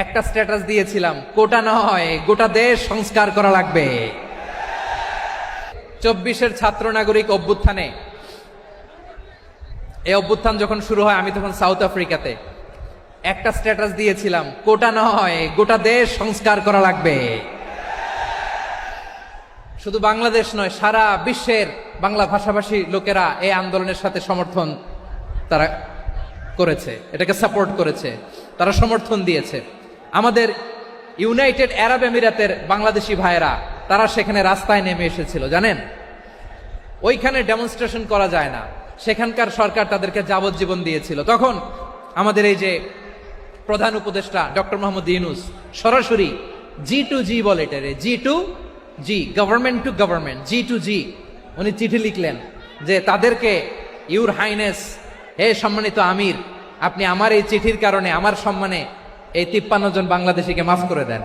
একটা স্ট্যাটাস দিয়েছিলাম, কোটা নয় গোটা দেশ সংস্কার করা লাগবে। 24-এর ছাত্র নাগরিক অভ্যুত্থানে, এই অভ্যুত্থান যখন শুরু হয় আমি তখন সাউথ আফ্রিকাতে একটা স্ট্যাটাস দিয়েছিলাম, কোটা নয় গোটা দেশ সংস্কার করা লাগবে। শুধু বাংলাদেশ নয়, সারা বিশ্বের বাংলা ভাষাভাষী লোকেরা এই আন্দোলনের সাথে সমর্থন তারা করেছে, এটাকে সাপোর্ট করেছে, তারা সমর্থন দিয়েছে। আমাদের ইউনাইটেড আরব আমিরাতের বাংলাদেশি ভাইয়েরা তারা সেখানে রাস্তায় নেমে এসেছিল, জানেন? ওইখানে ডেমনস্ট্রেশন করা যায় না, সেখানকার সরকার তাদেরকে যাবজ্জীবন দিয়েছিল। তখন আমাদের এই যে প্রধান উপদেষ্টা ডক্টর মোহাম্মদ ইউনূস সরাসরি G2G বলে, এটারে G2G, government to government, G2G, উনি চিঠি লিখলেন যে তাদেরকে, ইউর হাইনেস, হে সম্মানিত আমির, আপনি আমার এই চিঠির কারণে আমার সম্মানে এই 53 জন বাংলাদেশিকে মাফ করে দেন।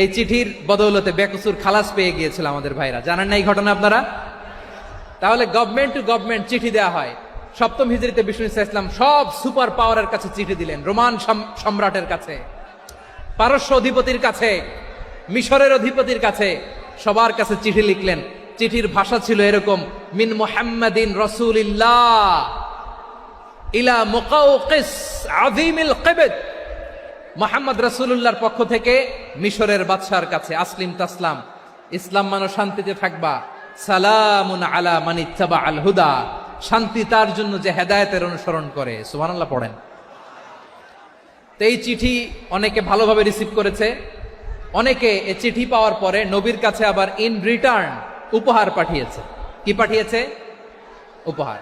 এই চিঠির বদৌলতে বেকসুর খালাস পেয়ে গিয়েছিল আমাদের ভাইরা, জানেন না এই ঘটনা আপনারা? তাহলে গভর্নমেন্ট টু গভর্নমেন্ট চিঠি দেওয়া হয়। সপ্তম হিজরিতে বিষ্ণু ইসলাম সব সুপার পাওয়ারের কাছে চিঠি দিলেন, রোমান সম্রাটের কাছে, পারস্য অধিপতির কাছে, মিশরের অধিপতির কাছে, সবার কাছে চিঠি লিখলেন। চিঠির ভাষা ছিল এরকম, মিন মুহাম্মাদিন রাসূলিল্লাহ ইলা মুকাওকিস আযীমিল কিবত, মুহাম্মদ রাসূলুল্লাহর পক্ষ থেকে মিশরের বাদশার কাছে, আসলিম তাসলাম, ইসলাম মানো শান্তিতে থাকবা, সালামুন আলা মান ইত্তাবা আল হুদা, শান্তি তার জন্য যে হেদায়েতের অনুসরণ করে। সুবহানাল্লাহ পড়েন। তো এই চিঠি অনেকে ভালোভাবে রিসিভ করেছে, অনেকে এই চিঠি পাওয়ার পরে নবীর কাছে আবার ইন রিটার্ন উপহার পাঠিয়েছে। কি পাঠিয়েছে? উপহার।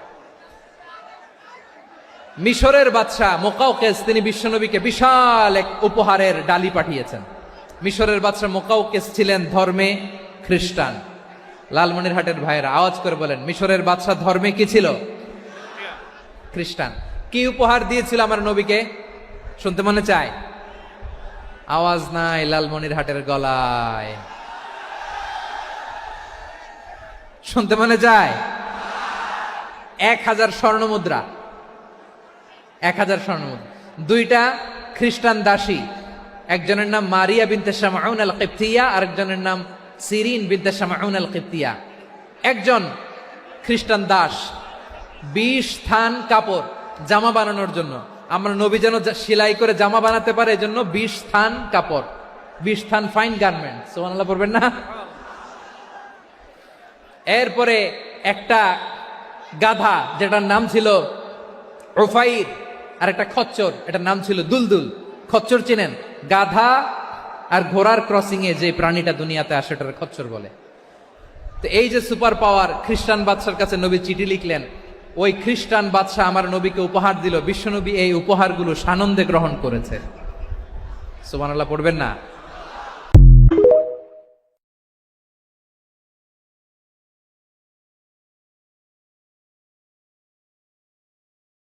মিশরের বাদশা মুকাওকিস তিনি বিশ্বনবীকে বিশাল এক উপহারের ডালি পাঠিয়েছেন। মিশরের বাদশা মুকাওকিস ছিলেন ধর্মে খ্রিস্টান। লালমনিরহাটের ভাইয়েরা আওয়াজ করে বলেন, মিশরের বাদশা ধর্মে কি ছিল? খ্রিস্টান। কি উপহার দিয়েছিল আমার নবীকে? শুনতে মনে চায়? আওয়াজ নাই লালমনিরহাটের গলায়, শুনতে মনে যায়? 1000 স্বর্ণ মুদ্রা, 1000 স্বর্ণ মুদ্রা। 2টা খ্রিস্টান দাসী, একজনের নাম মারিয়া বিনতে শামউন আল কিবতিয়া, আরেকজনের নাম সিরিন বিনতে শামউন আল কিবতিয়া। একজন খ্রিস্টান দাস 20 থান কাপড় জামা বানানোর জন্য, আমরা নবী যেন সেলাই করে জামা বানাতে পারে এজন্য 20 থান কাপড়, 20 থান ফাইন গার্মেন্ট। সুবহানাল্লাহ পড়বেন না? এরপরে একটা গাধা যেটার নাম ছিল উফাইর, আর একটা খচ্চর, এটার নাম ছিল দুলদুল। খচ্চর চিনেন? গাধা আর ঘোড়ার ক্রসিং এ যে প্রাণীটা দুনিয়াতে আসে ওটার খচ্চর বলে। তো এই যে সুপার পাওয়ার খ্রিস্টান বাদশার কাছে নবী চিঠি লিখলেন, ওই খ্রিস্টান বাদশা আমার নবীকে উপহার দিল। বিশ্বনবী এই উপহারগুলো সানন্দে গ্রহণ করেছে। সুবহানাল্লাহ পড়বেন না?